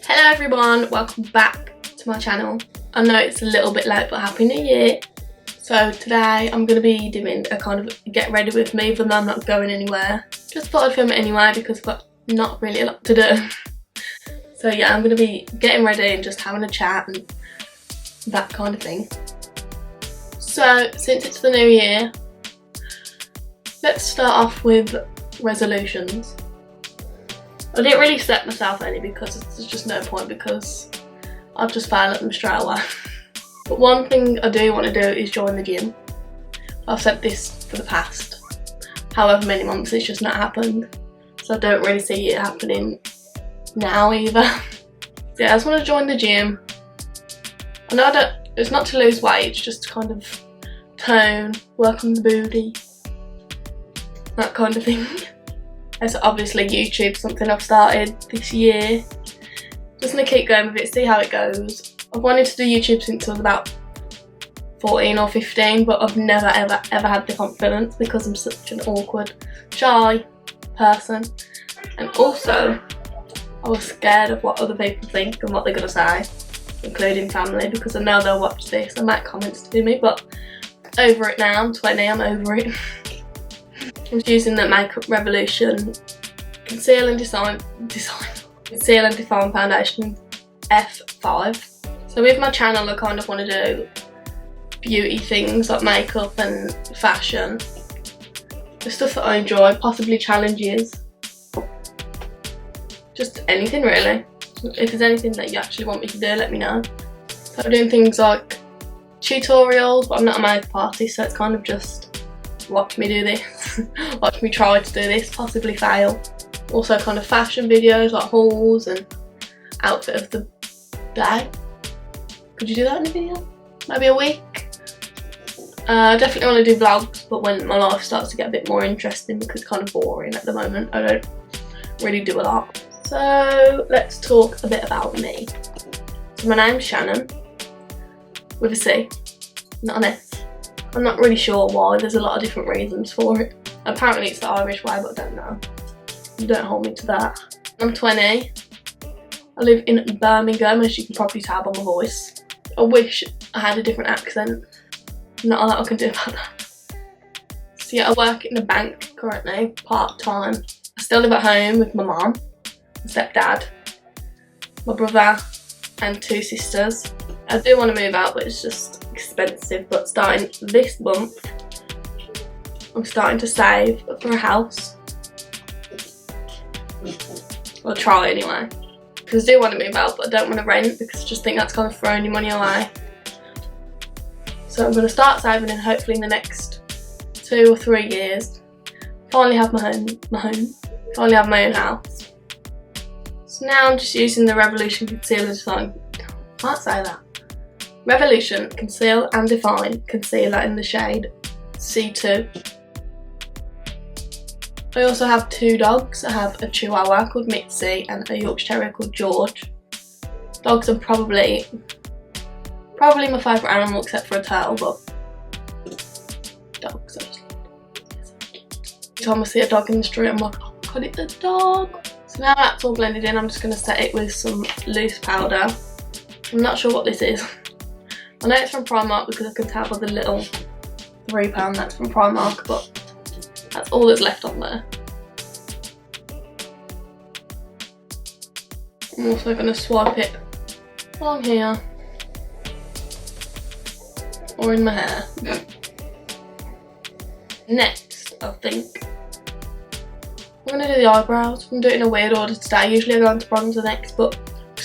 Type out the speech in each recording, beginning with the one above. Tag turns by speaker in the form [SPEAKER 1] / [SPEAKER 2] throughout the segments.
[SPEAKER 1] Hello everyone, welcome back to my channel. I know it's a little bit late, but happy new year. So today I'm going to be doing a kind of get ready with me, even though I'm not going anywhere. Just thought I'd film it anyway because I've got not really a lot to do. So yeah, I'm going to be getting ready and just having a chat and that kind of thing. So since it's the new year, let's start off with resolutions. I didn't really set myself any because there's just no point, because I'll just fail at them straight away. But one thing I do want to do is join the gym. I've said this for the past however many months, it's just not happened. So I don't really see it happening now either. So yeah, I just want to join the gym. I know it's not to lose weight, it's just to kind of tone, work on the booty, that kind of thing. It's obviously YouTube, something I've started this year. Just gonna keep going with it, see how it goes. I've wanted to do YouTube since I was about 14 or 15, but I've never ever had the confidence because I'm such an awkward, shy person. And also, I was scared of what other people think and what they're gonna say, including family, because I know they'll watch this and make comments to me, but over it now, I'm 20, I'm over it. I'm using the Makeup Revolution Conceal and Define Foundation F5. So with my channel I kind of want to do beauty things like makeup and fashion. The stuff that I enjoy, possibly challenges. Just anything really. If there's anything that you actually want me to do, let me know. So I'm doing things like tutorials, but I'm not a makeup artist, so it's kind of just watch me do this, watch me try to do this, possibly fail. Also kind of fashion videos like hauls and outfit of the day. Could you do that in a video? Maybe a week? I definitely want to do vlogs, but when my life starts to get a bit more interesting, because it's kind of boring at the moment. I don't really do a lot. So let's talk a bit about me. So my name's Shannon, with a C, not an S. I'm not really sure why, there's a lot of different reasons for it. Apparently it's the Irish way, but I don't know. Don't hold me to that. I'm 20. I live in Birmingham, as you can probably tell by my voice. I wish I had a different accent. Not a lot I can do about that. So yeah, I work in a bank currently, part-time. I still live at home with my mum, my stepdad, my brother and 2 sisters. I do want to move out, but it's just expensive. But starting this month, I'm starting to save for a house. I'll try anyway, because I do want to move out, but I don't want to rent because I just think that's kind of throwing your money away. So I'm going to start saving, and hopefully in the next 2 or 3 years, finally have my finally have my own house. So now I'm just using the Revolution Concealer Design. Can't say that. Revolution Conceal and Define Concealer in the shade C2. I also have 2 dogs. I have a Chihuahua called Mitzi and a Yorkshire Terrier called George. Dogs are probably my favourite animal, except for a turtle, but dogs are just every time I see a dog in the street I'm like, oh god, it's a dog. So now that's all blended in, I'm just going to set it with some loose powder. I'm not sure what this is. I know it's from Primark because I can tell by the little £3 that's from Primark, but that's all that's left on there. I'm also going to swipe it along here or in my hair. Next, I think I'm going to do the eyebrows. I'm doing a weird order today. Usually I go into bronzer next, but we're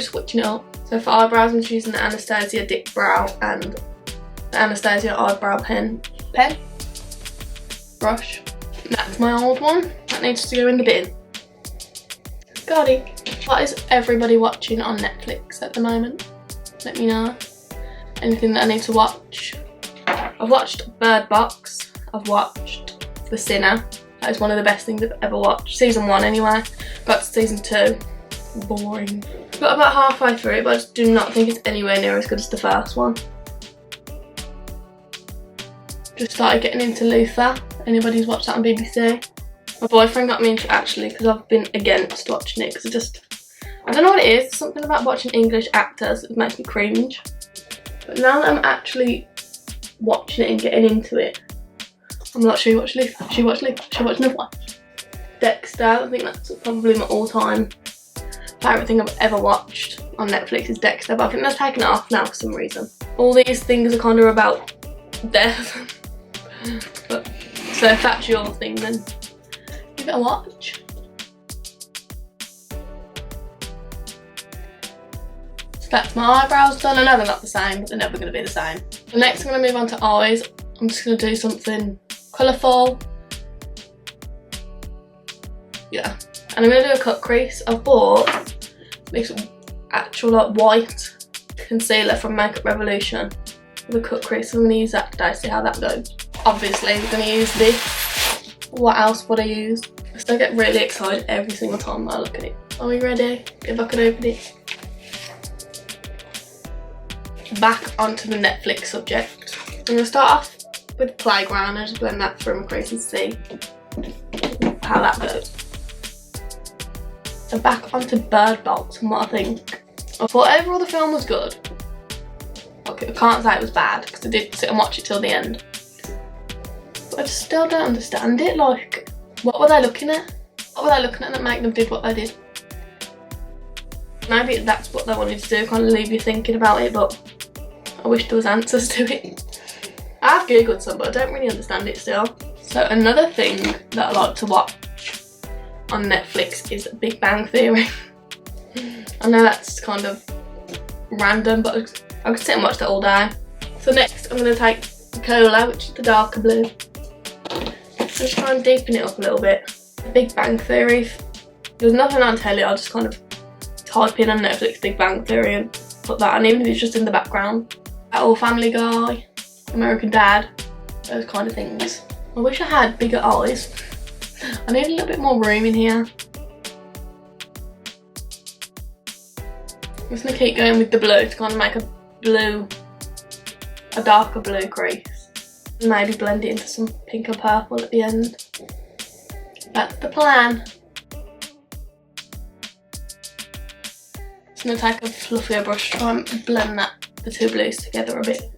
[SPEAKER 1] switching it up. So for eyebrows, I'm just using the Anastasia Dip Brow and the Anastasia Eyebrow brush. That's my old one. That needs to go in the bin. Got it. What is everybody watching on Netflix at the moment? Let me know. Anything that I need to watch. I've watched Bird Box. I've watched The Sinner. That is one of the best things I've ever watched. Season 1 anyway. Got to season 2. Boring. Got about halfway through it, but I just do not think it's anywhere near as good as the first one. Just started getting into Luther. Anybody's watched that on BBC? My boyfriend got me into it actually, because I've been against watching it because I don't know what it is, something about watching English actors that makes me cringe. But now that I'm actually watching it and getting into it, I'm like, should we watch Luke? Should we watch Luke? Should we watch another one? Dexter, I think that's probably my all-time favourite thing I've ever watched on Netflix is Dexter, but I think they've taken it off now for some reason. All these things are kind of about death. But, so if that's your thing, then give it a watch. So that's my eyebrows done. I know they're not the same, but they're never going to be the same. So next I'm going to move on to eyes. I'm just going to do something colourful. Yeah. And I'm going to do a cut crease. I've bought this actual like white concealer from Makeup Revolution with a cut crease. So I'm going to use that today, see how that goes. Obviously we're going to use this. What else would I use? I still get really excited every single time I look at it. Are we ready? If I could open it. Back onto the Netflix subject. I'm going to start off with Playground and just blend that through my crease and see how that goes. So back onto Bird Box and what I think. I thought overall the film was good. Okay, I can't say it was bad because I did sit and watch it till the end. But I just still don't understand it. Like, what were they looking at? What were they looking at that made them did what they did? Maybe that's what they wanted to do, kind of leave you thinking about it, but I wish there was answers to it. I have googled some, but I don't really understand it still. So another thing that I like to watch on Netflix is Big Bang Theory. I know that's kind of random, but I could sit and watch that all day. So next I'm going to take the Cola, which is the darker blue. Just try and deepen it up a little bit. Big Bang Theory. There's nothing on telly, I'll just kind of type in on Netflix Big Bang Theory and put that on, even if it's just in the background. That old Family Guy, American Dad, those kind of things. I wish I had bigger eyes. I need a little bit more room in here. I'm just going to keep going with the blue to kind of make a darker blue crease. And maybe blend it into some pink and purple at the end. That's the plan. Just going to take a fluffier brush, try and blend the two blues together a bit.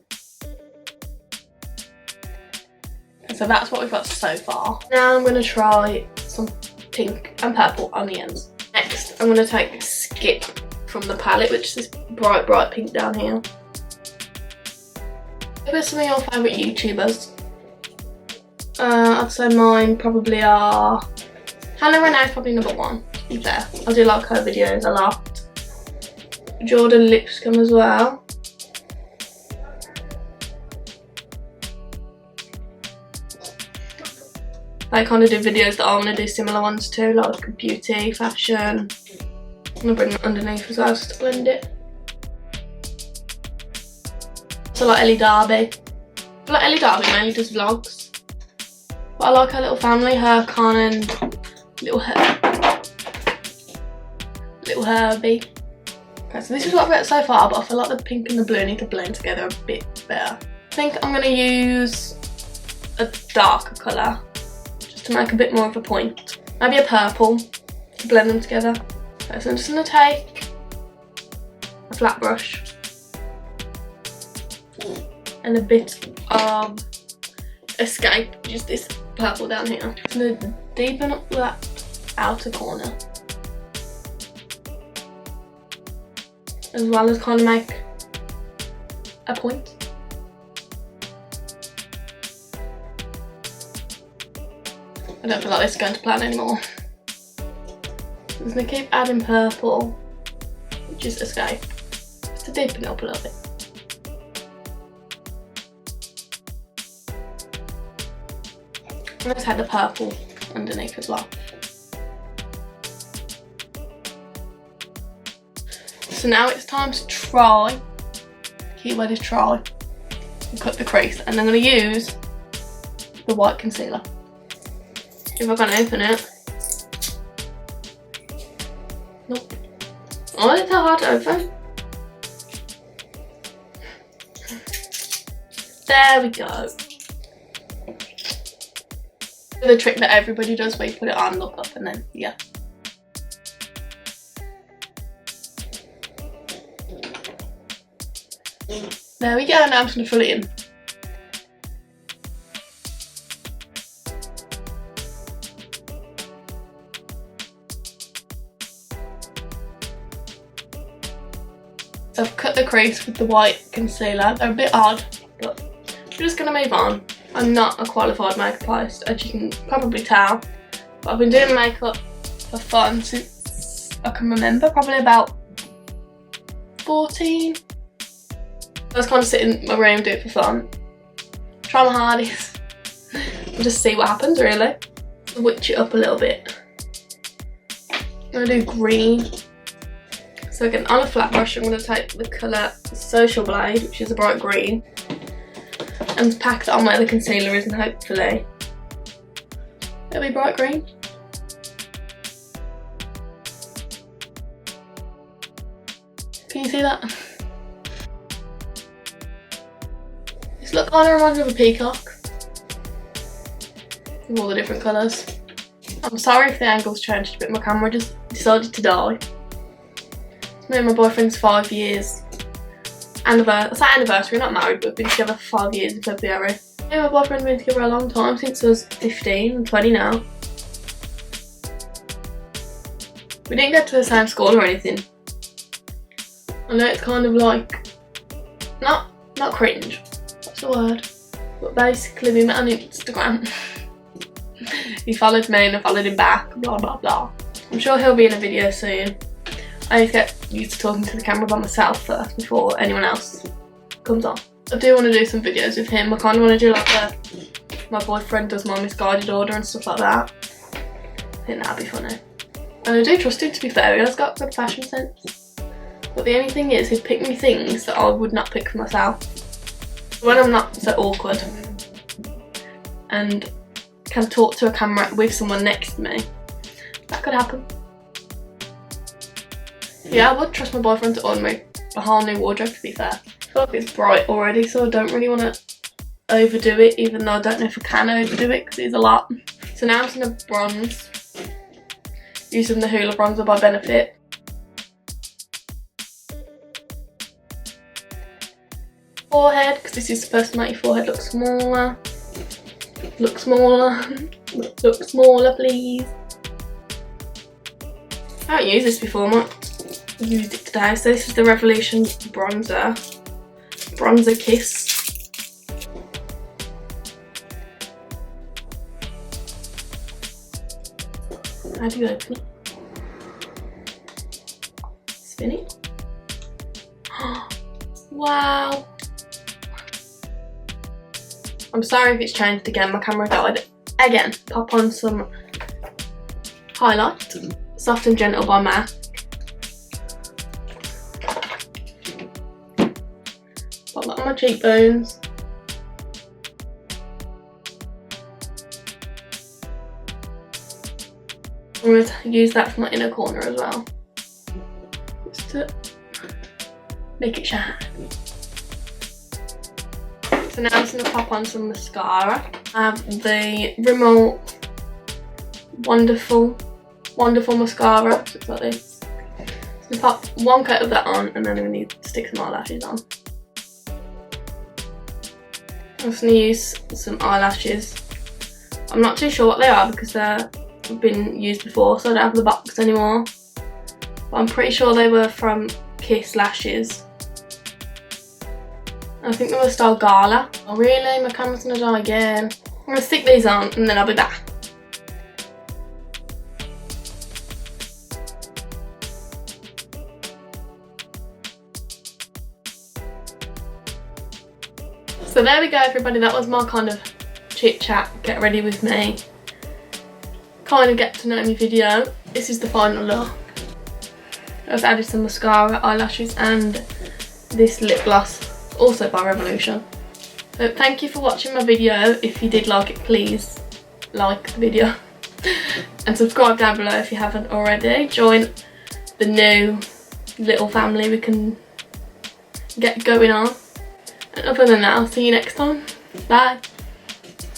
[SPEAKER 1] So that's what we've got so far. Now I'm going to try some pink and purple on the ends. Next I'm going to take Skip from the palette, which is this bright pink down here. Who are some of your favourite YouTubers? I'd say mine probably are... Hannah Renee's probably number one, to be fair. I do like her videos a lot. Jordan Lipscomb as well. I kind of do videos that I want to do similar ones to, like beauty, fashion. I'm going to bring it underneath as well just to blend it. So like Ellie Darby. I feel like Ellie Darby mainly does vlogs. But I like her little family, her, Con and little Herbie. Okay, so this is what I've got so far, but I feel like the pink and the blue need to blend together a bit better. I think I'm going to use a darker colour just to make a bit more of a point. Maybe a purple to blend them together. Okay, so I'm just going to take a flat brush and a bit of Escape, just this purple down here. I'm going to deepen up that outer corner, as well as kind of make a point. I don't feel like this is going to plan anymore. I'm just going to keep adding purple, which is Escape, just to deepen it up a little bit. Let's add the purple underneath as well. So now it's time to try, keyword is try, and cut the crease. And I'm going to use the white concealer. If I can open it. Nope. Oh, it's so hard to open. There we go. The trick that everybody does where you put it on, look up, and then, yeah. There we go, now I'm just going to fill it in. So I've cut the crease with the white concealer. They're a bit odd, but we're just going to move on. I'm not a qualified makeup artist, as you can probably tell. But I've been doing makeup for fun since I can remember, probably about 14. I just kind of sit in my room, do it for fun. Try my hardest. And just see what happens, really. Switch it up a little bit. I'm going to do green. So again, on a flat brush, I'm going to take the colour Social Blade, which is a bright green, and pack that on where the concealer is, and hopefully it'll be bright green. Can you see that? This look kind of reminds me of a peacock with all the different colours. I'm sorry if the angle's changed a bit, my camera just decided to die. Me and my boyfriend's 5 years anniversary, not married, but we've been together for 5 years in February. Me and my boyfriend's been together a long time, since I was 15, I'm 20 now. We didn't go to the same school or anything. I know it's kind of like, not cringe, what's the word? But basically we met on Instagram. He followed me and I followed him back, blah blah blah. I'm sure he'll be in a video soon. I need to get used to talking to the camera by myself first before anyone else comes on. I do want to do some videos with him. I kind of want to do like my boyfriend does my misguided order and stuff like that. I think that'd be funny. And I do trust him, to be fair, he has got good fashion sense. But the only thing is, he'd pick me things that I would not pick for myself. When I'm not so awkward and can talk to a camera with someone next to me, that could happen. Yeah, I would trust my boyfriend to order me a whole new wardrobe, to be fair. I feel like it's bright already, so I don't really want to overdo it, even though I don't know if I can overdo it because it's a lot. So now I'm just going to bronze, using the Hoola bronzer by Benefit. Forehead, because this is supposed to make your forehead look smaller. Look smaller. Look smaller, please. I haven't used this before, I might use it today. So this is the Revolution bronzer. Bronzer Kiss. How do you open it? Spin it. Wow. I'm sorry if it's changed again, my camera died again. Pop on some highlight. Soft and Gentle by MAC. Pop that on my cheekbones. I'm going to use that for my inner corner as well, just to make it shine. So now I'm just going to pop on some mascara. I have the Rimmel Wonderful mascara, so it's like this. So pop one coat of that on, and then we need to stick some eyelashes on. I'm just going to use some eyelashes. I'm not too sure what they are because they've been used before, so I don't have the box anymore. But I'm pretty sure they were from Kiss Lashes. I think they were style Gala. Oh really? My camera's gonna die again. I'm gonna stick these on and then I'll be back. So there we go everybody, that was my kind of chit chat, get ready with me, kind of get to know me video. This is the final look. I've added some mascara, eyelashes and this lip gloss, also by Revolution. So thank you for watching my video. If you did like it, please like the video and subscribe down below if you haven't already. Join the new little family we can get going on. And other than that, I'll see you next time. Bye.